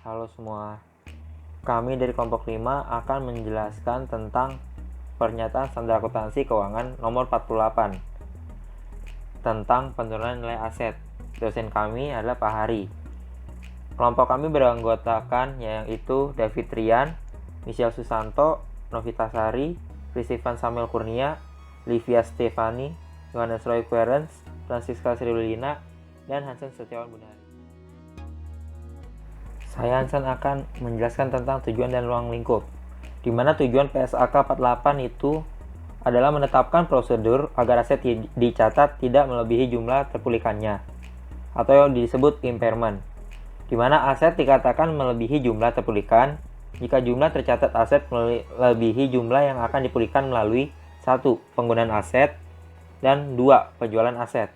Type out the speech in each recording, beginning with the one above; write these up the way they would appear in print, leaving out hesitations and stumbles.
Halo semua, kami dari kelompok 5 akan menjelaskan tentang pernyataan standar akuntansi keuangan nomor 48 tentang penurunan nilai aset. Dosen kami adalah Pak Hari. Kelompok kami beranggotakan yaitu David Rian, Michelle Susanto, Novita Sari, Prisivan Samuel Kurnia, Livia Stefani, Yohanes Roy Querens, Francisca Sriwilina, dan Hansen Setiawan Bunari. Saya Hansen akan menjelaskan tentang tujuan dan ruang lingkup, di mana tujuan PSAK 48 itu adalah menetapkan prosedur agar aset dicatat tidak melebihi jumlah terpulihkannya, atau yang disebut impairment, di mana aset dikatakan melebihi jumlah terpulihkan jika jumlah tercatat aset melebihi jumlah yang akan dipulihkan melalui 1. Penggunaan aset, dan 2. Penjualan aset.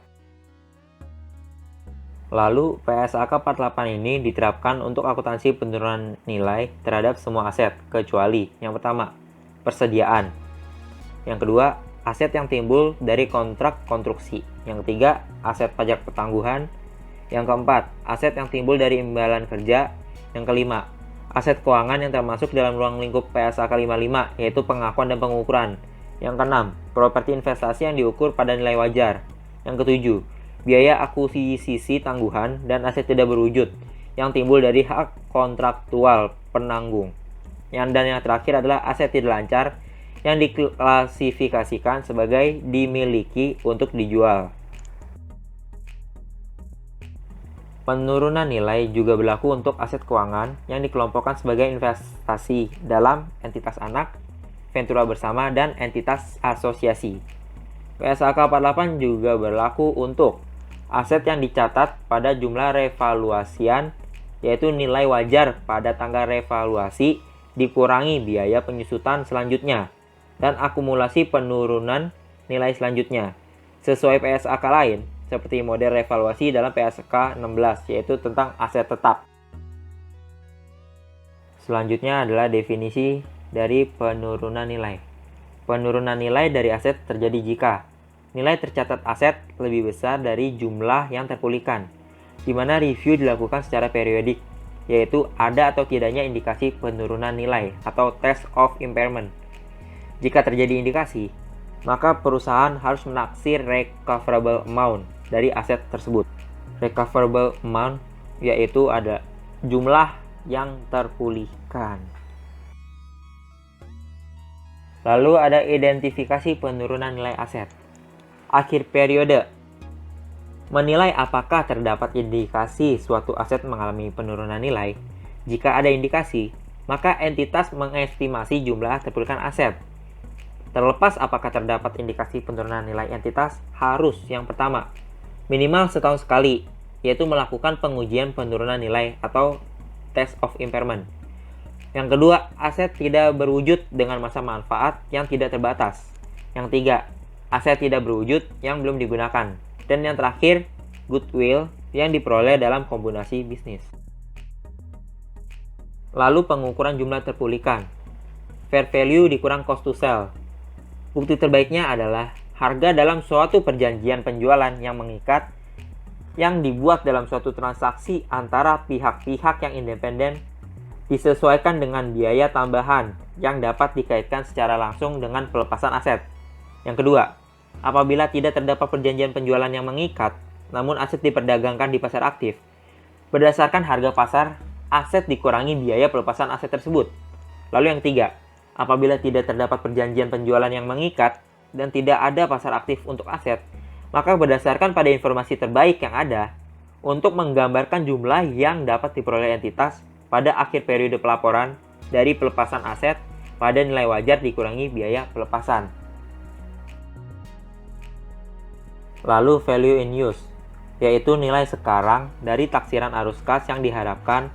Lalu, PSAK 48 ini diterapkan untuk akuntansi penurunan nilai terhadap semua aset, kecuali yang pertama, persediaan. Yang kedua, aset yang timbul dari kontrak konstruksi. Yang ketiga, aset pajak pertangguhan. Yang keempat, aset yang timbul dari imbalan kerja. Yang kelima, aset keuangan yang termasuk dalam ruang lingkup PSAK 55, yaitu pengakuan dan pengukuran. Yang keenam, properti investasi yang diukur pada nilai wajar. Yang ketujuh, biaya akuisisi tangguhan dan aset tidak berwujud yang timbul dari hak kontraktual penanggung. Dan yang terakhir adalah aset tidak lancar yang diklasifikasikan sebagai dimiliki untuk dijual. Penurunan nilai juga berlaku untuk aset keuangan yang dikelompokkan sebagai investasi dalam entitas anak, ventura bersama, dan entitas asosiasi. PSAK 48 juga berlaku untuk aset yang dicatat pada jumlah revaluasian, yaitu nilai wajar pada tanggal revaluasi dikurangi biaya penyusutan selanjutnya, dan akumulasi penurunan nilai selanjutnya, sesuai PSAK lain, seperti model revaluasi dalam PSAK 16, yaitu tentang aset tetap. Selanjutnya adalah definisi dari penurunan nilai. Penurunan nilai dari aset terjadi jika nilai tercatat aset lebih besar dari jumlah yang terpulihkan, di mana review dilakukan secara periodik, yaitu ada atau tidaknya indikasi penurunan nilai atau test of impairment. Jika terjadi indikasi, maka perusahaan harus menaksir recoverable amount dari aset tersebut. Recoverable amount yaitu ada jumlah yang terpulihkan. Lalu ada identifikasi penurunan nilai aset. Akhir periode menilai apakah terdapat indikasi suatu aset mengalami penurunan nilai. Jika ada indikasi, maka entitas mengestimasi jumlah terpulihkan aset. Terlepas apakah terdapat indikasi penurunan nilai, entitas harus yang pertama, minimal setahun sekali, yaitu melakukan pengujian penurunan nilai atau test of impairment. Yang kedua, aset tidak berwujud dengan masa manfaat yang tidak terbatas. Yang tiga, aset tidak berwujud yang belum digunakan. Dan yang terakhir, goodwill yang diperoleh dalam kombinasi bisnis. Lalu pengukuran jumlah terpulihkan. Fair value dikurang cost to sell. Bukti terbaiknya adalah harga dalam suatu perjanjian penjualan yang mengikat yang dibuat dalam suatu transaksi antara pihak-pihak yang independen disesuaikan dengan biaya tambahan yang dapat dikaitkan secara langsung dengan pelepasan aset. Yang kedua, apabila tidak terdapat perjanjian penjualan yang mengikat, namun aset diperdagangkan di pasar aktif, berdasarkan harga pasar, aset dikurangi biaya pelepasan aset tersebut. Lalu yang ketiga, apabila tidak terdapat perjanjian penjualan yang mengikat dan tidak ada pasar aktif untuk aset, maka berdasarkan pada informasi terbaik yang ada, untuk menggambarkan jumlah yang dapat diperoleh entitas pada akhir periode pelaporan dari pelepasan aset pada nilai wajar dikurangi biaya pelepasan. Lalu value in use, yaitu nilai sekarang dari taksiran arus kas yang diharapkan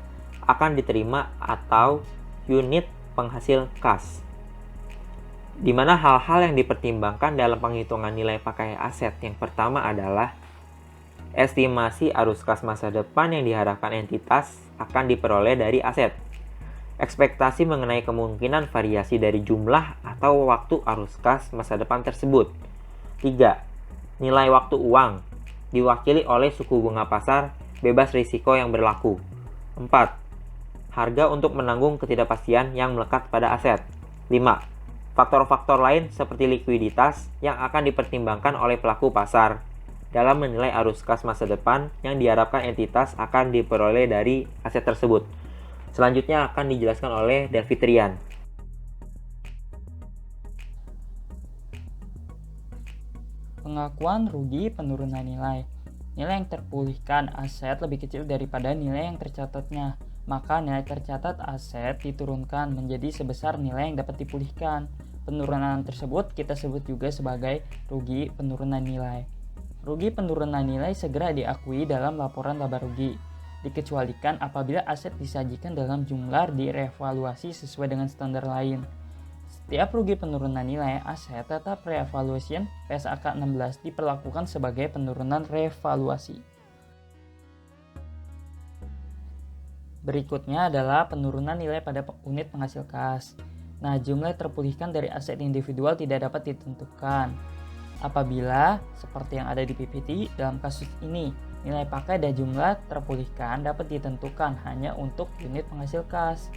akan diterima atau unit penghasil kas, di mana hal-hal yang dipertimbangkan dalam penghitungan nilai pakai aset yang pertama adalah estimasi arus kas masa depan yang diharapkan entitas akan diperoleh dari aset, ekspektasi mengenai kemungkinan variasi dari jumlah atau waktu arus kas masa depan tersebut. 3. Nilai waktu uang diwakili oleh suku bunga pasar bebas risiko yang berlaku. 4. harga untuk menanggung ketidakpastian yang melekat pada aset. 5. Faktor-faktor lain seperti likuiditas yang akan dipertimbangkan oleh pelaku pasar dalam menilai arus kas masa depan yang diharapkan entitas akan diperoleh dari aset tersebut. Selanjutnya akan dijelaskan oleh David Rian. Pengakuan rugi penurunan nilai. Nilai yang terpulihkan aset lebih kecil daripada nilai yang tercatatnya, maka nilai tercatat aset diturunkan menjadi sebesar nilai yang dapat dipulihkan. Penurunan tersebut kita sebut juga sebagai rugi penurunan nilai. Rugi penurunan nilai segera diakui dalam laporan laba rugi, dikecualikan apabila aset disajikan dalam jumlah direvaluasi sesuai dengan standar lain. Setiap rugi penurunan nilai aset tetap revaluation PSAK 16 diperlakukan sebagai penurunan revaluasi. Berikutnya adalah penurunan nilai pada unit penghasil kas. Nah, jumlah terpulihkan dari aset individual tidak dapat ditentukan. Apabila, seperti yang ada di PPT, dalam kasus ini, nilai pakai dan jumlah terpulihkan dapat ditentukan hanya untuk unit penghasil kas.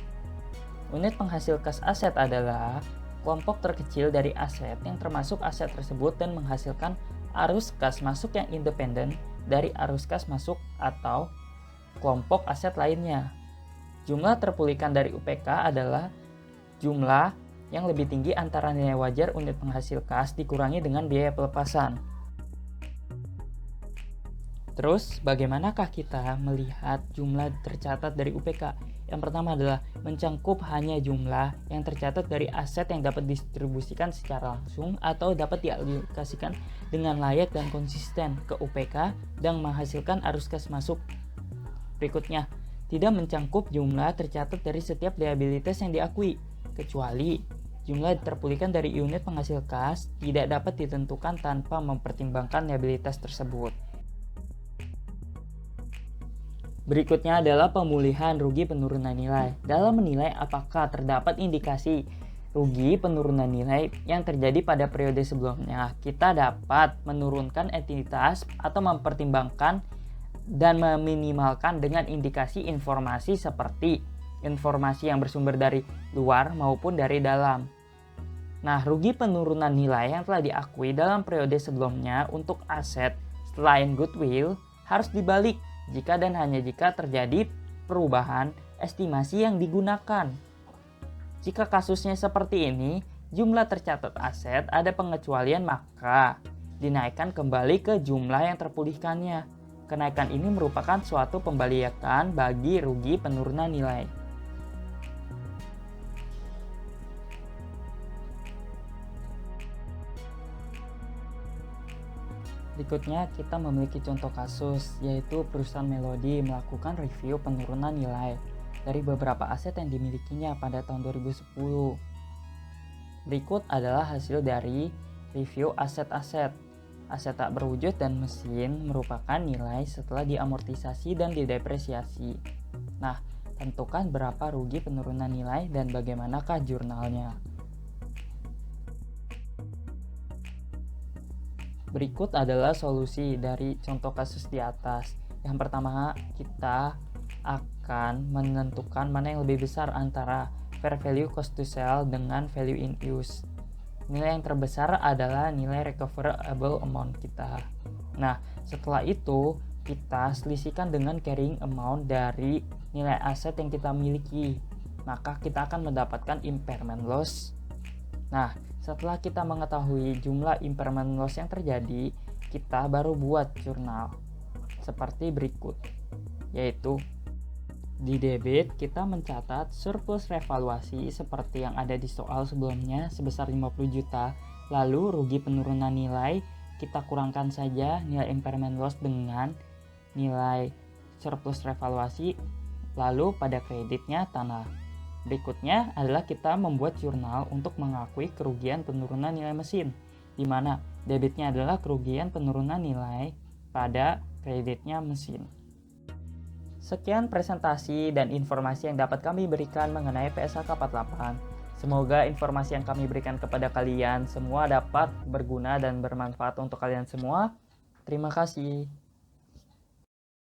Unit penghasil kas aset adalah kelompok terkecil dari aset yang termasuk aset tersebut dan menghasilkan arus kas masuk yang independen dari arus kas masuk atau kelompok aset lainnya. Jumlah terpulihkan dari UPK adalah jumlah yang lebih tinggi antara nilai wajar unit penghasil kas dikurangi dengan biaya pelepasan. Terus, bagaimanakah kita melihat jumlah tercatat dari UPK? Yang pertama adalah mencangkup hanya jumlah yang tercatat dari aset yang dapat didistribusikan secara langsung atau dapat dialokasikan dengan layak dan konsisten ke UPK dan menghasilkan arus kas masuk. Berikutnya, tidak mencangkup jumlah tercatat dari setiap liabilitas yang diakui, kecuali jumlah terpulihkan dari unit penghasil kas tidak dapat ditentukan tanpa mempertimbangkan liabilitas tersebut. Berikutnya adalah pemulihan rugi penurunan nilai. Dalam menilai apakah terdapat indikasi rugi penurunan nilai yang terjadi pada periode sebelumnya, kita dapat menurunkan entitas atau mempertimbangkan dan meminimalkan dengan indikasi informasi seperti informasi yang bersumber dari luar maupun dari dalam. Nah, rugi penurunan nilai yang telah diakui dalam periode sebelumnya untuk aset selain goodwill harus dibalik jika dan hanya jika terjadi perubahan estimasi yang digunakan. Jika kasusnya seperti ini, jumlah tercatat aset ada pengecualian maka dinaikkan kembali ke jumlah yang terpulihkannya. Kenaikan ini merupakan suatu pembalikan bagi rugi penurunan nilai. Berikutnya kita memiliki contoh kasus, yaitu perusahaan Melody melakukan review penurunan nilai dari beberapa aset yang dimilikinya pada tahun 2010. Berikut adalah hasil dari review aset-aset. Aset tak berwujud dan mesin merupakan nilai setelah diamortisasi dan didepresiasi. Nah, tentukan berapa rugi penurunan nilai dan bagaimanakah jurnalnya. Berikut adalah solusi dari contoh kasus di atas. Yang pertama, kita akan menentukan mana yang lebih besar antara fair value cost to sell dengan value in use. Nilai yang terbesar adalah nilai recoverable amount kita. Nah, setelah itu kita selisihkan dengan carrying amount dari nilai aset yang kita miliki. Maka kita akan mendapatkan impairment loss. Nah, setelah kita mengetahui jumlah impairment loss yang terjadi, kita baru buat jurnal seperti berikut, yaitu di debit kita mencatat surplus revaluasi seperti yang ada di soal sebelumnya sebesar 50 juta. Lalu rugi penurunan nilai kita kurangkan saja nilai impairment loss dengan nilai surplus revaluasi. Lalu pada kreditnya tanah. Berikutnya adalah kita membuat jurnal untuk mengakui kerugian penurunan nilai mesin, di mana debitnya adalah kerugian penurunan nilai pada kreditnya mesin. Sekian presentasi dan informasi yang dapat kami berikan mengenai PSAK 48. Semoga informasi yang kami berikan kepada kalian semua dapat berguna dan bermanfaat untuk kalian semua. Terima kasih.